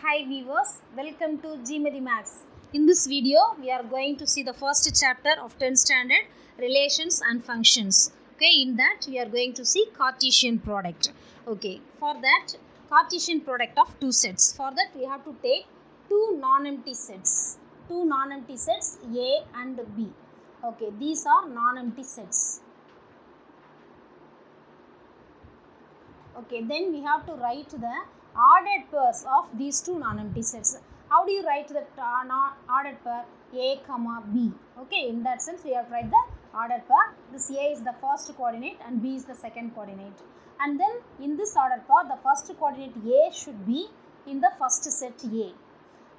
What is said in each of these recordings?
Hi viewers, welcome to GMATI Max. In this video, we are going to see the first chapter of 10th standard, Relations and Functions. Okay, in that we are going to see Cartesian product. Okay, for that Cartesian product of two sets. For that we have to take two non-empty sets. Two non-empty sets A and B. Okay, these are non-empty sets. Okay, then we have to write the ordered pairs of these two non-empty sets. How do you write the ordered pair A, B? Okay, in that sense we have to write the ordered pair. This A is the first coordinate and B is the second coordinate. And then in this ordered pair, the first coordinate A should be in the first set A.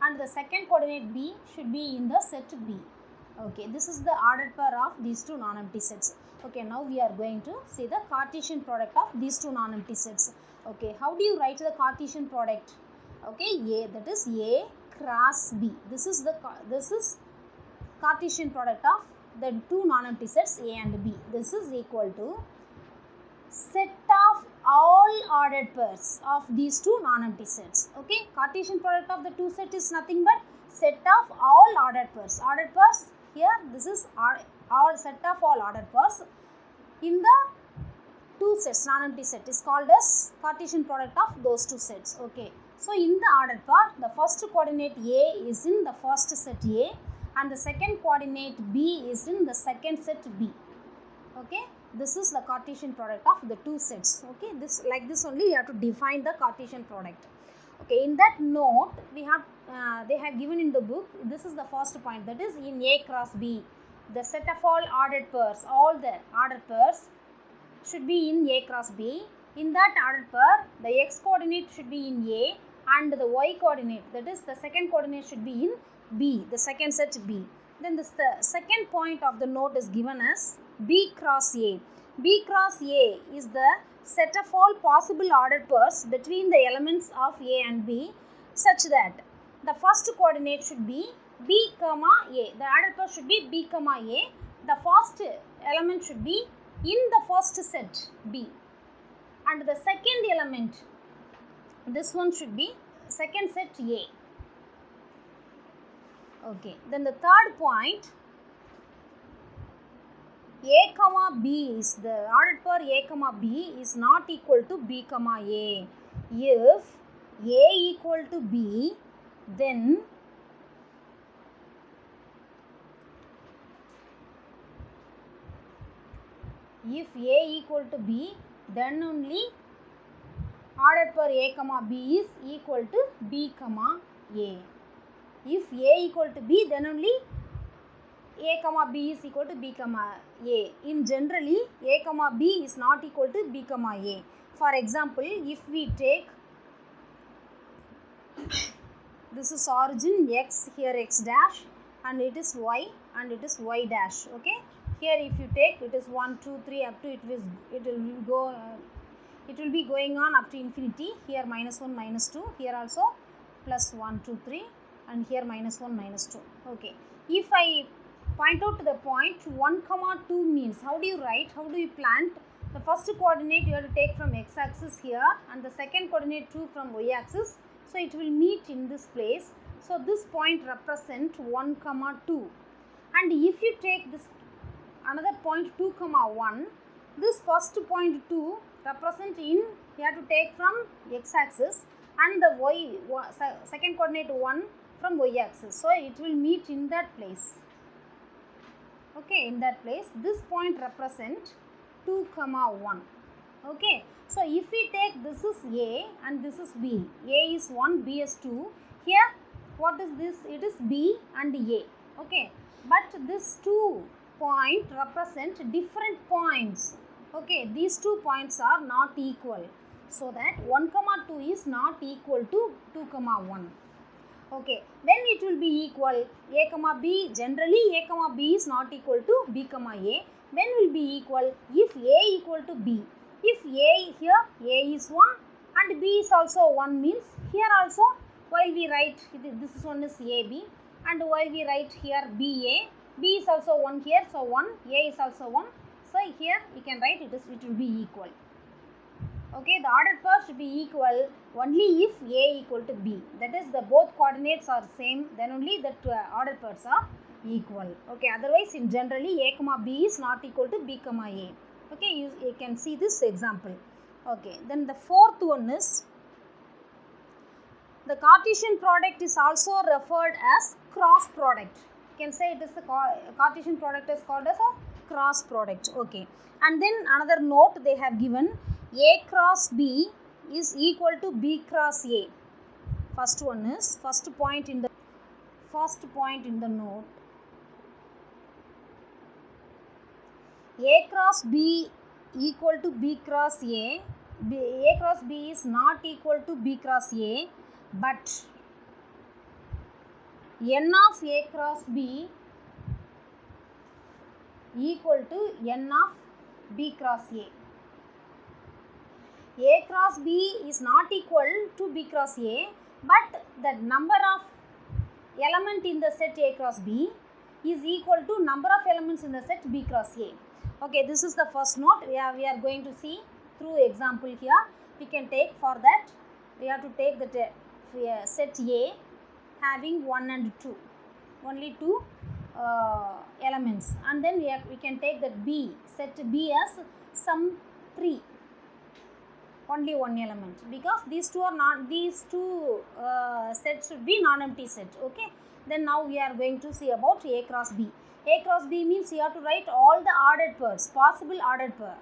And the second coordinate B should be in the set B. Okay, this is the ordered pair of these two non-empty sets. Okay, now we are going to see the Cartesian product of these two non-empty sets. Okay, how do you write the Cartesian product? Okay, A, that is A cross B. This is Cartesian product of the two non-empty sets A and B. This is equal to set of all ordered pairs of these two non-empty sets. Okay, Cartesian product of the two sets is nothing but set of all ordered pairs. Ordered pairs here, this is all set of all ordered pairs in the two sets. Non-empty set is called as Cartesian product of those two sets. Okay, so in the ordered pair, the first coordinate A is in the first set A and the second coordinate B is in the second set B. Okay, this is the Cartesian product of the two sets. Okay, this like this only you have to define the Cartesian product. Okay, in that note we have they have given in the book, this is the first point, that is in A cross B, the set of all ordered pairs, all the ordered pairs should be in A cross B. In that ordered pair, the x coordinate should be in A and the y coordinate, that is the second coordinate, should be in B, the second set B. Then the second point of the note is given as B cross A. B cross A is the set of all possible ordered pairs between the elements of A and B, such that the first coordinate should be B comma A. The ordered pair should be B comma A. The first element should be in the first set B. And the second element, this one should be second set A. Okay. Then the third point, A comma B is the ordered pair A comma B is not equal to B comma A. If A equal to B, then if A equal to B, then only ordered pair A comma B is equal to B comma A. If A equal to B, then only A comma B is equal to B comma A. In generally, A comma B is not equal to B comma A. For example, if we take this is origin x, here x dash, and it is y and it is y dash. Okay, here if you take, it is 1 2 3 up to it will be going on up to infinity. Here minus 1 minus 2, here also plus 1 2 3, and here minus 1 minus 2. Okay, if I point out to the point 1 comma 2 means, how do you write, how do you plant? The first coordinate you have to take from x axis here and the second coordinate 2 from y axis. So it will meet in this place. So this point represent 1 comma 2. And if you take this another point 2 comma 1, this first point 2 represent in, you have to take from x axis and the second coordinate 1 from y axis. So it will meet in that place. Okay, in that place this point represent 2 comma 1. Okay, so if we take, this is A and this is B, A is 1, B is 2, here what is this? It is B and A. Okay, but this 2 point represent different points. Okay, these 2 points are not equal, so that 1 comma 2 is not equal to 2 comma 1. Okay, when it will be equal, A comma B, generally A comma B is not equal to B comma A. When will be equal? If A equal to B. If A, here A is 1 and B is also 1 means, here also while we write, this one is AB, and while we write here BA, B is also 1 here, so 1, A is also 1. So here you can write it will be equal. Okay, the ordered pair should be equal only if A equal to B. That is, the both coordinates are same, then only the ordered pairs are equal. Okay, otherwise in generally A comma B is not equal to B comma A. Okay, you can see this example. Okay, then the fourth one is the Cartesian product is also referred as cross product. You can say it is the Cartesian product is called as a cross product. Okay, and then another note they have given, A cross B is equal to B cross A. First one is first point in the note. A cross B equal to B cross A. A cross B is not equal to B cross A, but n of A cross B equal to n of B cross A. A cross B is not equal to B cross A, but the number of element in the set A cross B is equal to number of elements in the set B cross A. Okay, this is the first note. We are going to see through example here. We can take, for that we have to take the set A having 1 and 2, only 2 elements, and then we can take that B, set B as some 3, only 1 element, because these two sets should be non-empty set. Okay, then now we are going to see about A cross B. A cross B means you have to write all the ordered pairs, possible ordered pairs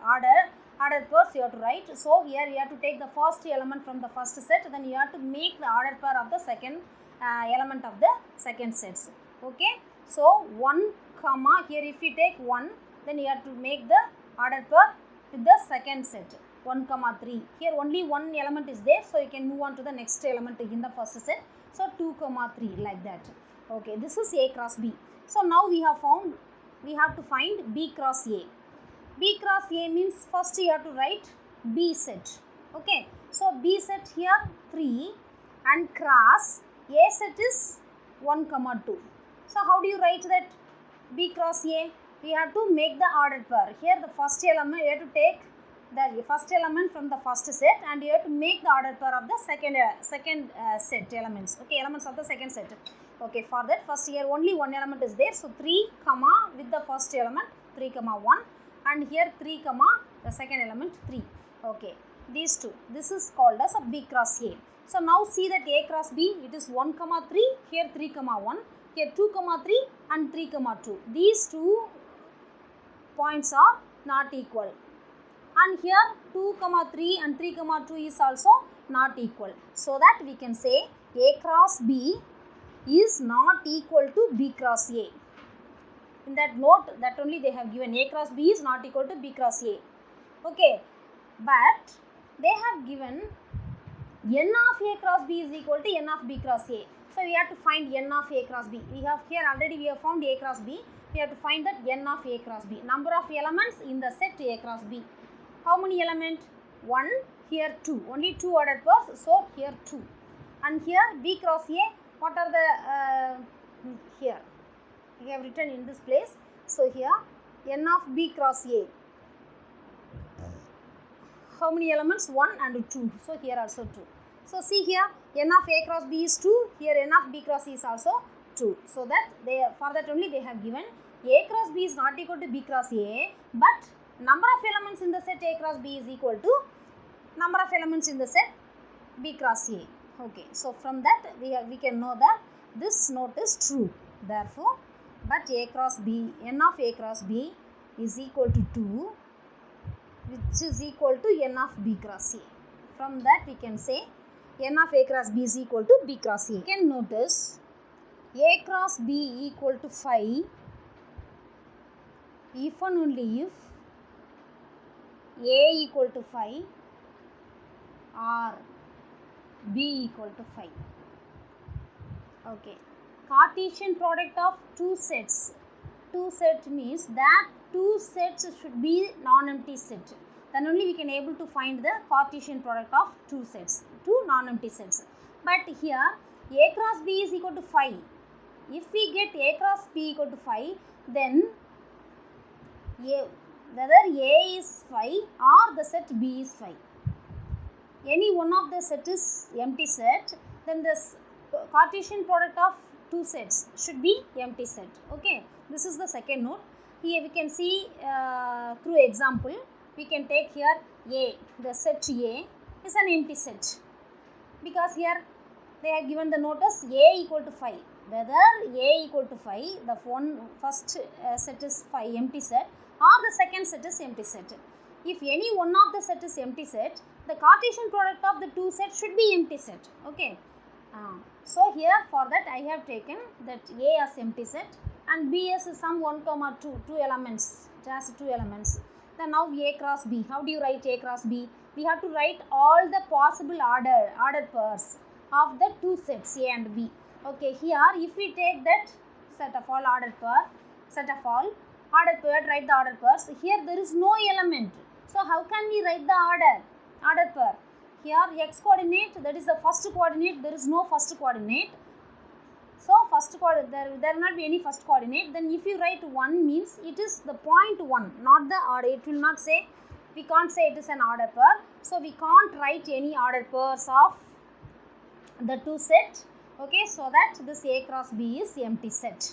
you have to write. So here you have to take the first element from the first set, then you have to make the ordered pair of the second element of the second sets. Okay, so 1 comma, here if you take 1, then you have to make the ordered pair with the second set, 1 comma 3. Here only one element is there, so you can move on to the next element in the first set. So 2 comma 3, like that. Okay, this is A cross B. So now we have to find B cross A. B cross A means first you have to write B set. Okay, so B set here 3 and cross A set is 1 comma 2. So how do you write that B cross A? We have to make the ordered pair. Here the first element, you have to take the first element from the first set and you have to make the ordered pair of the second set elements. Okay, elements of the second set. Okay, for that first here only one element is there. So 3 comma with the first element 3 comma 1, and here 3 comma the second element 3. Okay, these two. This is called as a B cross A. So now see that A cross B, it is 1 comma 3, here 3 comma 1, here 2 comma 3 and 3 comma 2. These 2 points are not equal. And here 2 comma 3 and 3 comma 2 is also not equal. So that we can say A cross B is not equal to B cross A. In that note, that only they have given A cross B is not equal to B cross A. Okay, but they have given n of A cross B is equal to n of B cross A. So we have to find n of A cross B. We have here already we have found A cross B. We have to find that n of A cross B. Number of elements in the set A cross B. How many elements? 1, here 2. Only 2 ordered pairs. So here 2. And here B cross A. What are the here? We have written in this place. So here n of B cross A. How many elements? 1 and 2. So here also 2. So see here n of A cross B is 2. Here n of B cross C is also 2. So that for that only they have given A cross B is not equal to B cross A, but number of elements in the set A cross B is equal to number of elements in the set B cross A. Okay, so from that we can know that this note is true. Therefore, but A cross B, n of A cross B is equal to 2, which is equal to n of B cross A. From that we can say n of A cross B is equal to B cross A. You can notice A cross B equal to 5 if and only if A equal to 5 or B equal to 5. Okay. Cartesian product of two sets. Two sets means that two sets should be non-empty set. Then only we can able to find the Cartesian product of two sets, two non-empty sets. But here A cross B is equal to 5. If we get A cross B equal to 5, then whether A is 5 or the set B is 5. any one of the set is empty set, then this Cartesian product of two sets should be empty set. Okay, this is the second note. Here we can see through example, we can take here A, the set A is an empty set, because here they have given the notice A equal to 5. Whether A equal to 5, the first set is 5 empty set, or the second set is empty set. If any one of the set is empty set, the Cartesian product of the two sets should be empty set. Okay. So here for that I have taken that A as empty set and B as some 1, 2 elements. It has 2 elements. Then now A cross B. How do you write A cross B? We have to write all the possible ordered pairs of the two sets A and B. Okay, here if we take that set of all ordered pair, write the ordered pairs. Here there is no element. So how can we write the ordered pair? Here x coordinate, that is the first coordinate, there is no first coordinate. So first coordinate, there will not be any first coordinate. Then if you write 1 means it is the point 1, not the order. It will not say, we can't say it is an ordered pair. So we can't write any ordered pairs of the two set. Okay, so that this A cross B is empty set.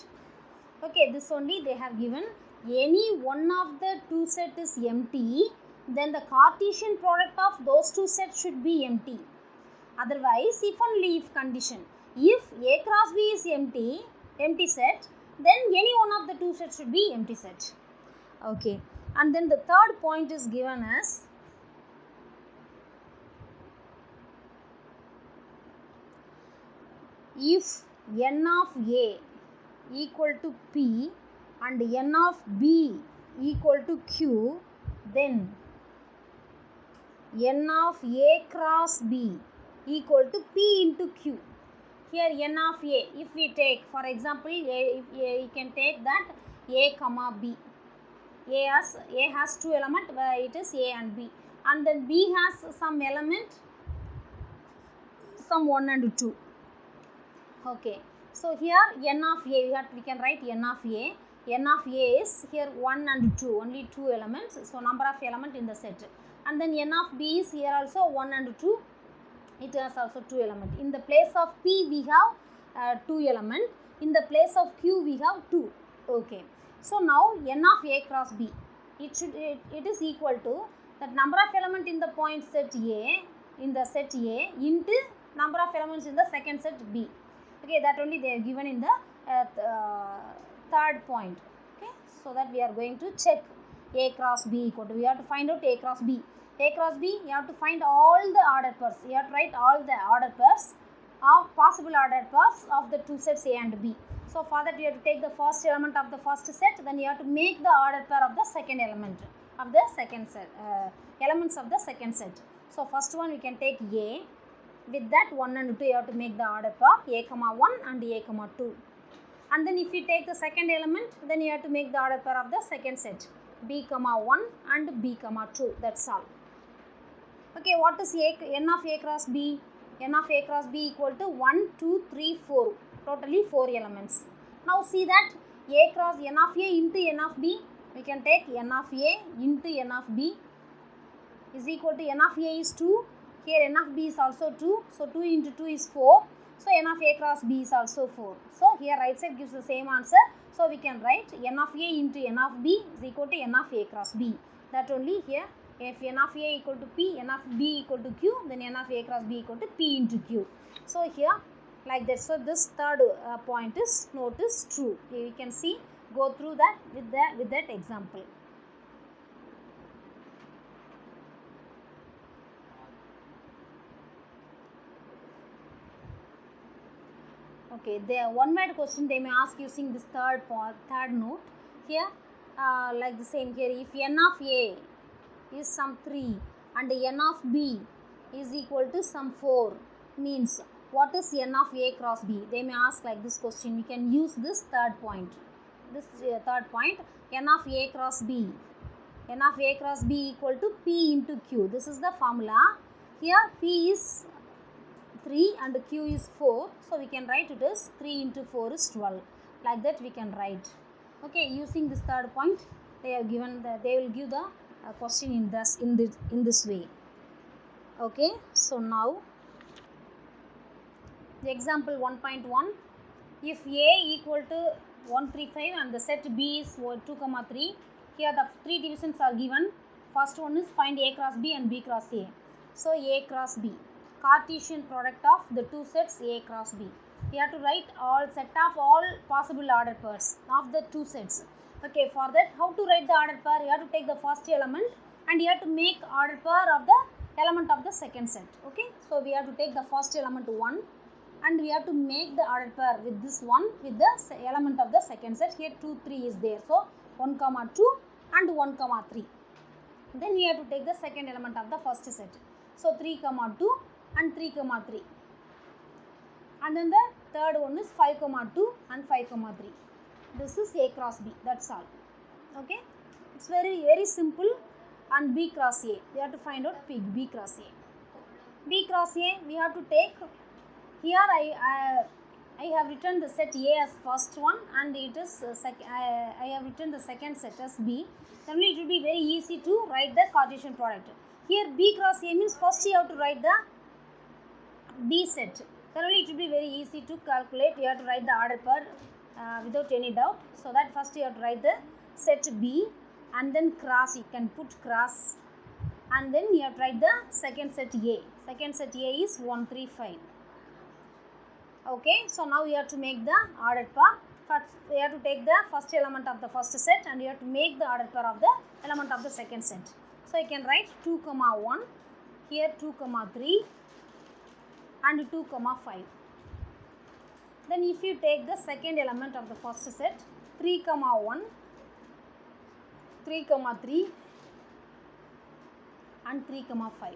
Okay, this only they have given. Any one of the two set is empty, then the Cartesian product of those two sets should be empty. Otherwise, if only if condition, if A cross B is empty set, then any one of the two sets should be empty set. Okay, and then the third point is given as if n of A equal to P and n of B equal to Q, then n of A cross B equal to P into Q. Here n of A, if we take for example, you can take that A comma B. A has two elements, it is A and B, and then B has some element, some 1 and 2. Okay, so here n of A, we can write n of A. N of A is here 1 and 2, only 2 elements, so number of elements in the set. And then n of B is here also 1 and 2, it has also 2 elements. In the place of P we have 2 elements, in the place of Q we have 2. Okay, so now n of A cross B, it is equal to that number of elements in the point set A, in the set A, into number of elements in the second set B. Okay, that only they are given in the third point. Okay, so that we are going to check A cross B equal to, we have to find out A cross B. A cross B, you have to find all the ordered pairs. You have to write all the ordered pairs of possible ordered pairs of the two sets A and B. So for that you have to take the first element of the first set, then you have to make the ordered pair of the second element of the second set, elements of the second set. So first one we can take A. With that 1 and 2 you have to make the ordered pair A comma 1 and A comma 2. And then if you take the second element, then you have to make the ordered pair of the second set B comma 1 and B comma 2. That's all. Okay, what is n of A cross B? N of A cross B equal to 1, 2, 3, 4. Totally 4 elements. Now see that A cross n of A into n of B. We can take n of A into n of B is equal to n of A is 2. Here n of B is also 2. So 2 into 2 is 4. So n of A cross B is also 4. So here right side gives the same answer. So we can write n of A into n of B is equal to n of A cross B. That only here. If n of A equal to P, n of B equal to Q, then n of A cross B equal to P into Q. So here like that. So this third point is note is true. You can see, go through that with that example. Okay, the one word question they may ask using this third note. Here like the same here, if n of A is some 3 and n of B is equal to some 4, means what is n of A cross B? They may ask like this question. We can use this third point. This third point, n of A cross B. N of A cross B equal to P into Q. This is the formula. Here P is 3 and Q is 4. So we can write it as 3 into 4 is 12. Like that we can write. Okay, using this third point, they have given they will give the question in this way. Okay, so now the example 1.1, if A equal to 135 and the set B is 2, 3, here the three divisions are given. First one is find A cross B and B cross A. So A cross B, Cartesian product of the two sets A cross B. We have to write all set of all possible order pairs of the two sets. Okay, for that how to write the order pair? You have to take the first element and you have to make order pair of the element of the second set. Okay, so we have to take the first element 1 and we have to make the order pair with this one with the element of the second set. Here 2, 3 is there, so 1, 2 and 1, 3. Then we have to take the second element of the first set. So 3, 2 and 3, 3. And then the third one is 5, 2 and 5, 3. This is A cross B, that's all. Okay, it's very simple. And B cross A, we have to find out B cross A. B cross A, we have to take, here I have written the set A as first one and it is I have written the second set as B. Then it will be very easy to write the Cartesian product. Here B cross A means first you have to write the B set. Then only it will be very easy to calculate. You have to write the order pair without any doubt. So that first you have to write the set B and then cross, you can put cross, and then you have to write the second set A. Second set A is 1, 3, 5. Okay, so now you have to make the order pair. First, you have to take the first element of the first set and you have to make the order pair of the element of the second set. So you can write 2, 1, here 2, 3 and 2, 5. Then if you take the second element of the first set, 3, 1, 3, 3 and 3, 5.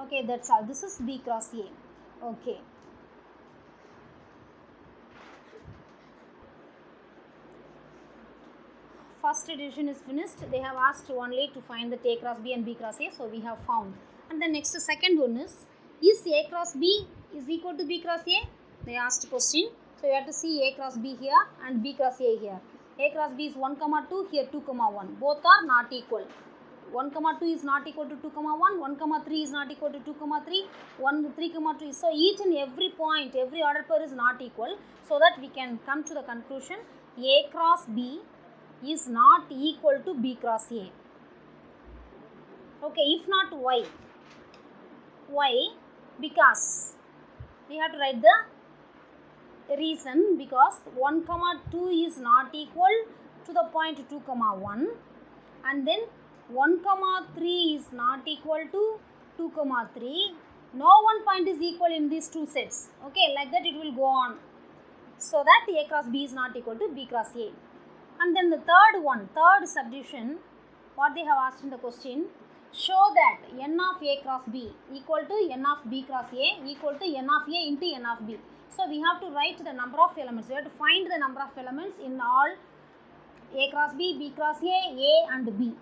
Okay, that's all. This is B cross A. Okay. First division is finished. They have asked only to find the A cross B and B cross A. So we have found. And the next second one is A cross B is equal to B cross A? They asked question. So you have to see A cross B here and B cross A here. A cross B is 1, 2, here 2, 1. Both are not equal. 1, 2 is not equal to 2, 1. 1, 3 is not equal to 2, 3. 1, 3, 2. So each and every point, every order pair is not equal. So that we can come to the conclusion A cross B is not equal to B cross A. Okay, if not why? Why? Because we have to write the reason, because 1, 2 is not equal to the point 2, 1, and then 1, 3 is not equal to 2, 3. No one point is equal in these two sets. Okay, like that it will go on. So that A cross B is not equal to B cross A. And then the third subdivision, what they have asked in the question, show that n of A cross B equal to n of B cross A equal to n of A into n of B. So we have to write the number of elements. We have to find the number of elements in all A cross B, B cross A and B.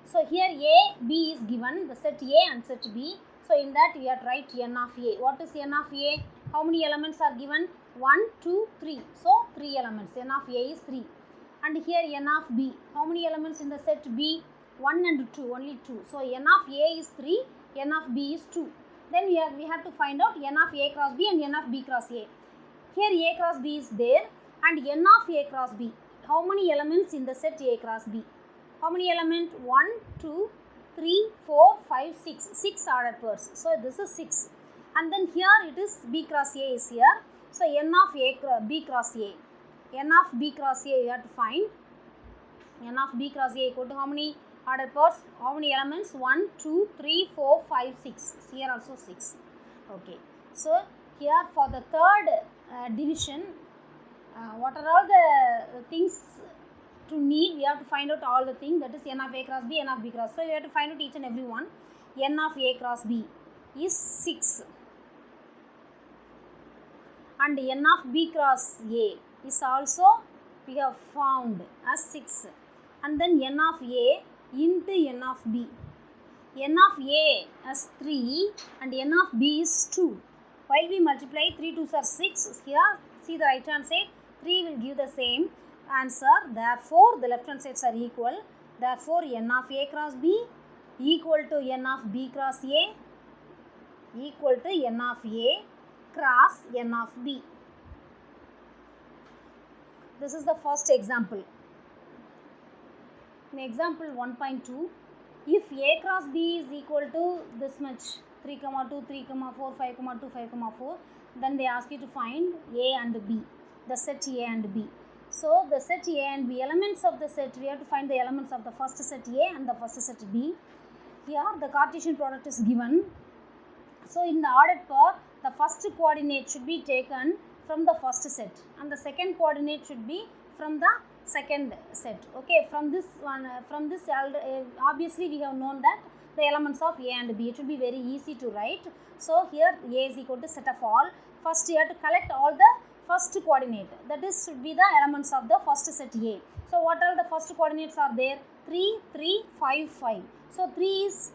So here A, B is given, the set A and set B. So in that we have to write n of A. What is n of A? How many elements are given? 1, 2, 3. So 3 elements. N of A is 3. And here n of B. How many elements in the set B? 1 and 2, only 2. So n of A is 3, n of B is 2. Then we have to find out n of A cross B and n of B cross A. Here A cross B is there and n of A cross B. How many elements in the set A cross B? How many elements? 1, 2, 3, 4, 5, 6. 6 order pairs. So this is 6. And then here it is B cross A is here. So n of B cross A. N of B cross A you have to find. N of B cross A equal to how many order pairs? How many elements? 1, 2, 3, 4, 5, 6. Here also 6. Okay. So here for the third division, what are all the things to need? We have to find out all the things. That is n of A cross B, n of B cross. So you have to find out each and every one. N of A cross B is 6. And n of B cross A is also we have found as 6. And then n of A into n of B. N of A as 3 and n of B is 2. While we multiply, 3 2s are 6. Here, see the right hand side, 3 will give the same answer. Therefore, the left hand sides are equal. Therefore, n of A cross B equal to n of b cross a equal to n of a cross n of b. This is the first example. In example 1.2, if a cross b is equal to this much 3, 2, 3, 4, 5, 2, 5, 4, then they ask you to find a and b, the set a and b. So the set a and b, elements of the set, we have to find the elements of the first set a and the first set b. Here the Cartesian product is given. So in the ordered pair, the first coordinate should be taken from the first set and the second coordinate should be from the second set. Okay, from this one, obviously we have known that the elements of a and b, it should be very easy to write. So here a is equal to set of all. First you have to collect all the first coordinate, that is should be the elements of the first set a. So what are the first coordinates are there? 3, 3, 5, 5. So 3 is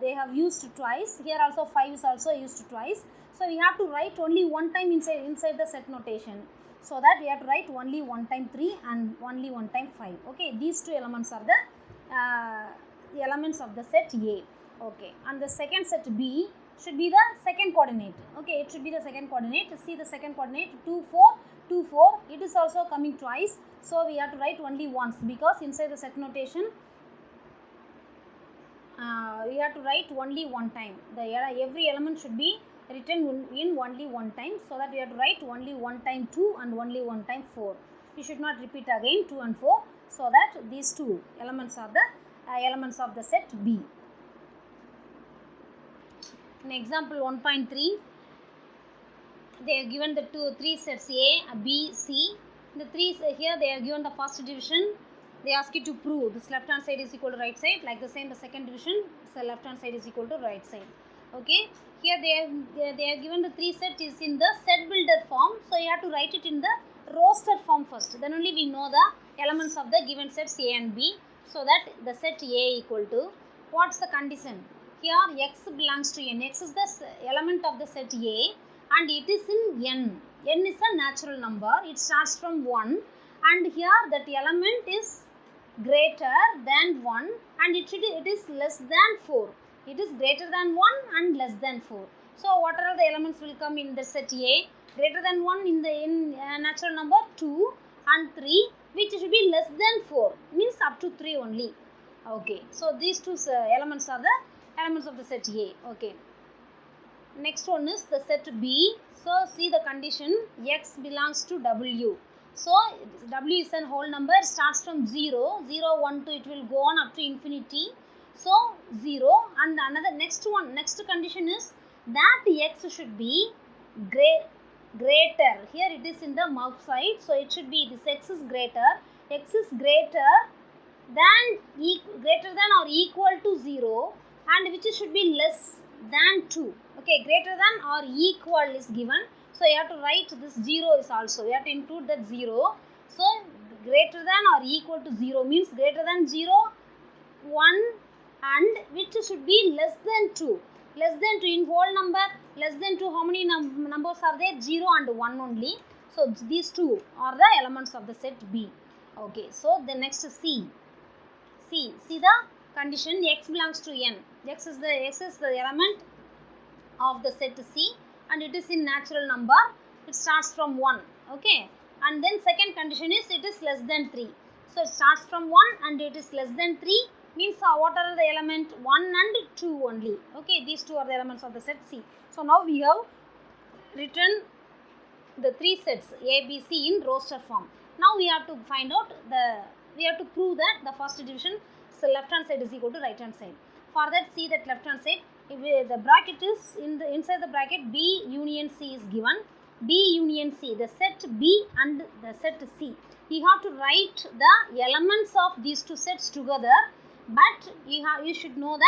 they have used twice. Here also 5 is also used twice. So we have to write only one time inside the set notation. So that we have to write only one time 3 and only one time 5. Okay, these two elements are the elements of the set A. Okay, and the second set B should be the second coordinate. Okay, it should be the second coordinate. See the second coordinate 2, 4, 2, 4. It is also coming twice. So we have to write only once because inside the set notation we have to write only one time. Every element should be written in only one time, so that we have to write only one time 2 and only one time 4. You should not repeat again 2 and 4, so that these two elements are the elements of the set B. In example 1.3, they are given the three sets A, B, C. The here they are given the first division. They ask you to prove this left hand side is equal to right side. Like the same, the second division, so left hand side is equal to right side. Okay, here they are given the three set is in the set builder form. So you have to write it in the roster form first. Then only we know the elements of the given sets A and B. So that the set A equal to, what's the condition? Here x belongs to n. X is the element of the set A and it is in n. N is a natural number. It starts from 1 and here that element is greater than 1 and it is less than 4. It is greater than 1 and less than 4. So what are the elements will come in the set A? Greater than 1 in natural number 2 and 3, which should be less than 4, means up to 3 only. Okay, so these two elements are the elements of the set A. Okay, next one is the set B. So see the condition, x belongs to W. So W is a whole number, starts from 0, 0, 1, 2, it will go on up to infinity. So 0, and another next condition is that x should be greater. Here it is in the mouth side, so it should be this x is greater. X is greater than or equal to 0 and which should be less than 2. Okay, greater than or equal is given. So you have to write this 0 is also, you have to include that 0. So greater than or equal to 0 means greater than 0, 1 and which should be less than 2. Less than 2 in whole number, less than 2, how many numbers are there? 0 and 1 only. So these two are the elements of the set B. Okay, so the next is C. See the condition, x belongs to n. X is the element of the set C and it is in natural number. It starts from 1. Okay, and then second condition is it is less than 3. So it starts from 1 and it is less than 3, means what are the element? 1 and 2 only. Okay, these two are the elements of the set C. So now we have written the three sets A, B, C in roster form. Now we have to find out we have to prove that the first division, so left hand side is equal to right hand side. For that, see that left hand side, if the bracket is inside the bracket B union C is given. B union C, the set B and the set C. You have to write the elements of these two sets together, but you should know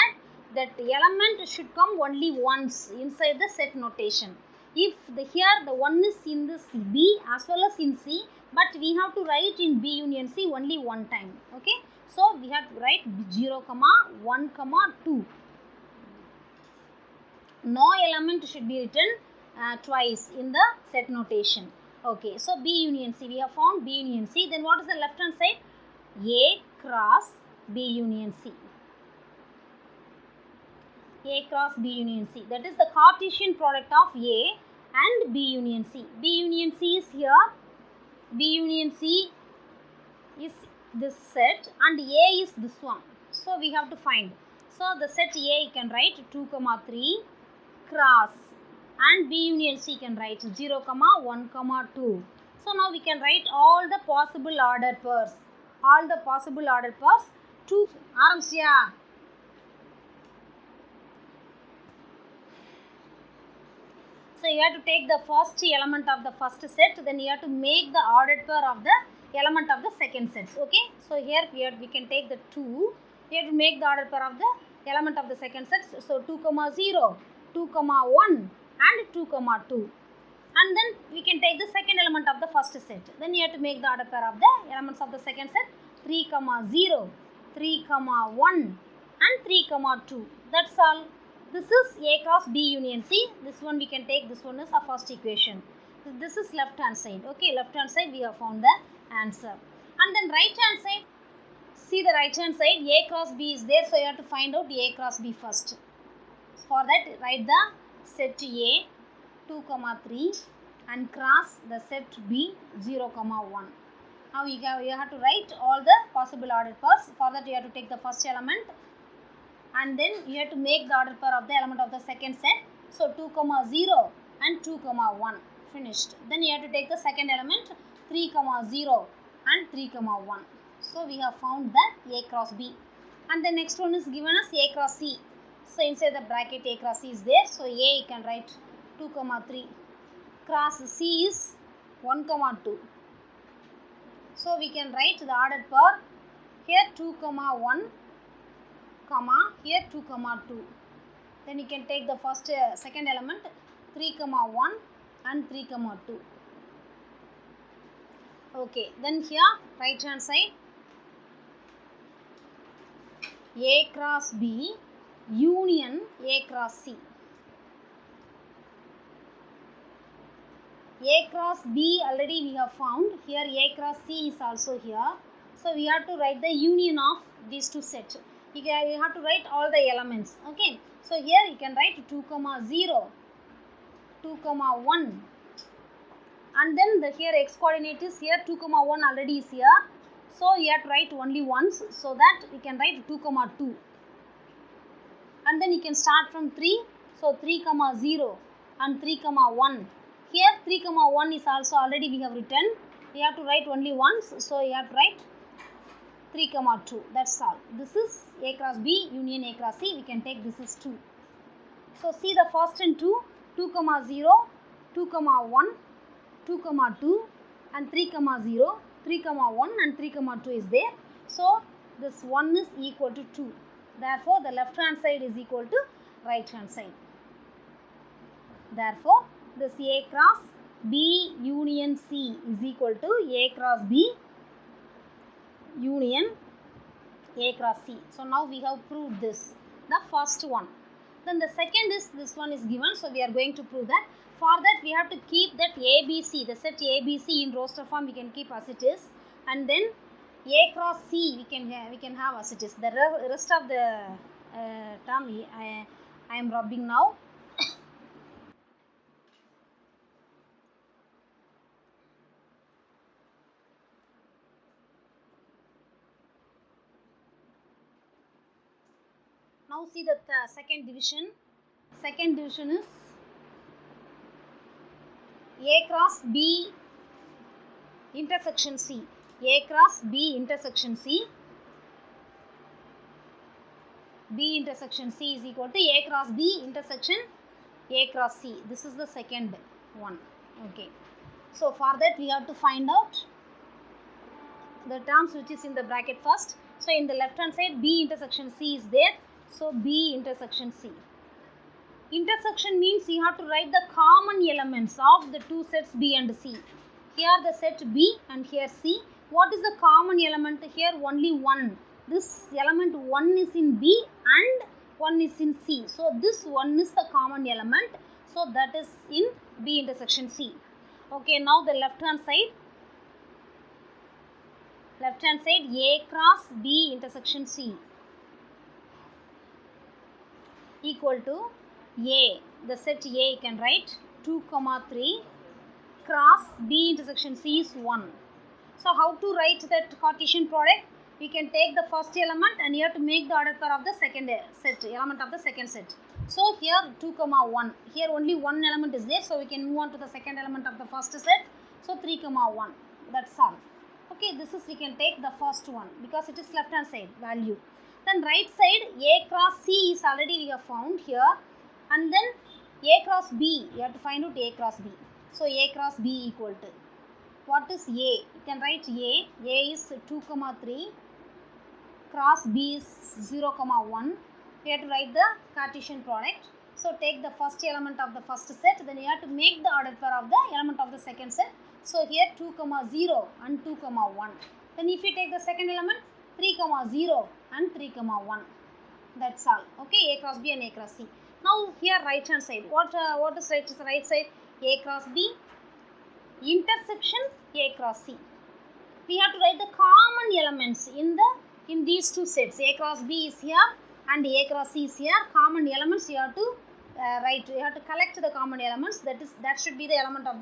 that element should come only once inside the set notation. If here the one is in this B as well as in C, but we have to write in B union C only one time. Okay, so we have to write 0, 1, 2. No element should be written twice in the set notation. Okay, so B union C, we have found B union C. Then what is the left hand side? A cross B union C. A cross B union C. That is the Cartesian product of A and B union C. B union C is here. B union C is this set and A is this one. So we have to find. So the set A you can write 2, 3 cross, and B union C can write 0, 1, 2. So now we can write all the possible ordered pairs. All the possible ordered pairs. 2 Aramsiya. So you have to take the first element of the first set, then you have to make the ordered pair of the element of the second set. Okay. So here we can take the 2. We have to make the ordered pair of the element of the second set. So 2, 0, 2, 1 and 2, 2. And then we can take the second element of the first set. Then you have to make the ordered pair of the elements of the second set. 3, 0, 3, 1 and 3, 2. That's all. This is A cross B union C. This one we can take. This one is our first equation. This is left hand side. Okay, left hand side we have found the answer. And then right hand side, see the right hand side, A cross B is there. So you have to find out A cross B first. For that, write the set A 2, 3 and cross the set B 0, 1. Now you have to write all the possible ordered pairs. For that you have to take the first element and then you have to make the ordered pair of the element of the second set. So 2, 0 and 2, 1. Finished. Then you have to take the second element 3, 0 and 3, 1. So we have found that A cross B. And the next one is given as A cross C. So inside the bracket A cross C is there. So A you can write 2, 3. Cross C is 1, 2. So we can write the ordered pair here 2, 1, here 2, 2. Then you can take the first second element 3, 1 and 3, 2. Okay, then here right hand side A cross B union A cross C. A cross B already we have found. Here A cross C is also here. So we have to write the union of these two sets. You have to write all the elements. Okay. So here you can write 2, 0, 2, 1. And then the here x coordinate is here 2, 1 already is here. So you have to write only once. So that you can write 2, 2. And then you can start from 3. So 3, 0 and 3, 1. Here 3, 1 is also already we have written. You have to write only once. So you have to write 3, 2. That's all. This is A cross B union A cross C. We can take this is 2. So see the first and 2. 2, 0, 2, 1, 2, 2 and 3, 0, 3, 1 and 3, 2 is there. So this 1 is equal to 2. Therefore the left hand side is equal to right hand side. Therefore this A cross B union C is equal to A cross B union A cross C. So now we have proved this, the first one. Then the second is, this one is given, so we are going to prove that. For that we have to keep that ABC, the set ABC in roster form we can keep as it is, and then A cross C we can have as it is. The rest of the term I am rubbing now. Now see the second division. Second division is A cross B intersection C. A cross B intersection C. B intersection C is equal to A cross B intersection A cross C. This is the second one. Okay. So for that we have to find out the terms which is in the bracket first. So in the left hand side B intersection C is there. So B intersection C. Intersection means you have to write the common elements of the two sets B and C. Here the set B and here C. What is the common element? Here only one. This element 1 is in B and 1 is in C. So this 1 is the common element. So that is in B intersection C. Okay, now the left hand side. Left hand side A cross B intersection C. equal to A, the set A you can write 2, 3 cross B intersection C is 1. So how to write that Cartesian product? We can take the first element and here to make the ordered pair of the second set, element of the second set. So here 2, 1. Here only one element is there, so we can move on to the second element of the first set. So 3, 1. That's all. Okay, this is we can take the first one because it is left hand side value. Then right side A cross C is already we have found here, and then A cross B, you have to find out A cross B. So A cross B equal to, what is A? You can write A. A is 2, 3 cross B is 0, 1. We have to write the Cartesian product. So take the first element of the first set, then you have to make the ordered pair of the element of the second set. So here 2, 0 and 2, 1. Then if you take the second element 3, 0 and 3, 1. That's all. Okay, A cross B and A cross C. Now here right hand side. What is right side? A cross B intersection A cross C. We have to write the common elements in these two sets. A cross B is here and A cross C is here. Common elements you have to write. You have to collect the common elements. That should be the element of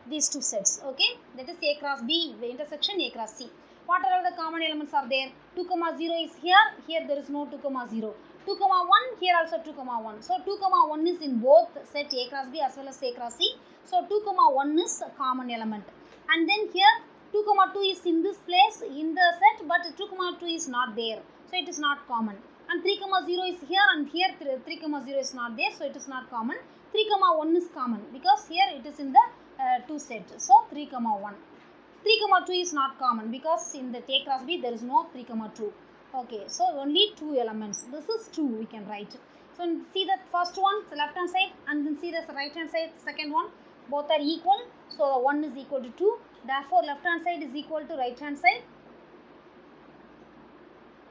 these two sets. Okay, that is A cross B, the intersection A cross C. What are the common elements are there? 2, 0 is here. Here there is no 2, 0. 2, 1, here also 2, 1. So 2, 1 is in both set A cross B as well as A cross C. So 2, 1 is a common element. And then here 2, 2 is in this place in the set, but 2, 2 is not there. So it is not common. And 3, 0 is here, and here 3, 0 is not there. So it is not common. 3, 1 is common because here it is in the 2 set. So 3, 1. 3, 2 is not common because in the A cross B there is no 3, 2. Okay, so only 2 elements. This is 2 we can write. So see the first one, the left hand side, and then see the right hand side, second one. Both are equal. So the 1 is equal to 2. Therefore left hand side is equal to right hand side.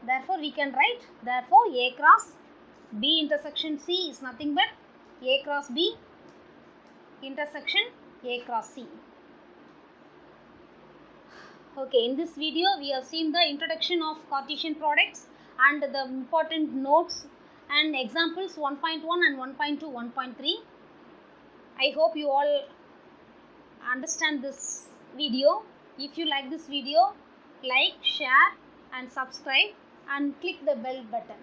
Therefore we can write, therefore A cross B intersection C is nothing but A cross B intersection A cross C. Okay, in this video we have seen the introduction of Cartesian products and the important notes and examples 1.1 and 1.2, 1.3. I hope you all understand this video. If you like this video, like, share and subscribe and click the bell button.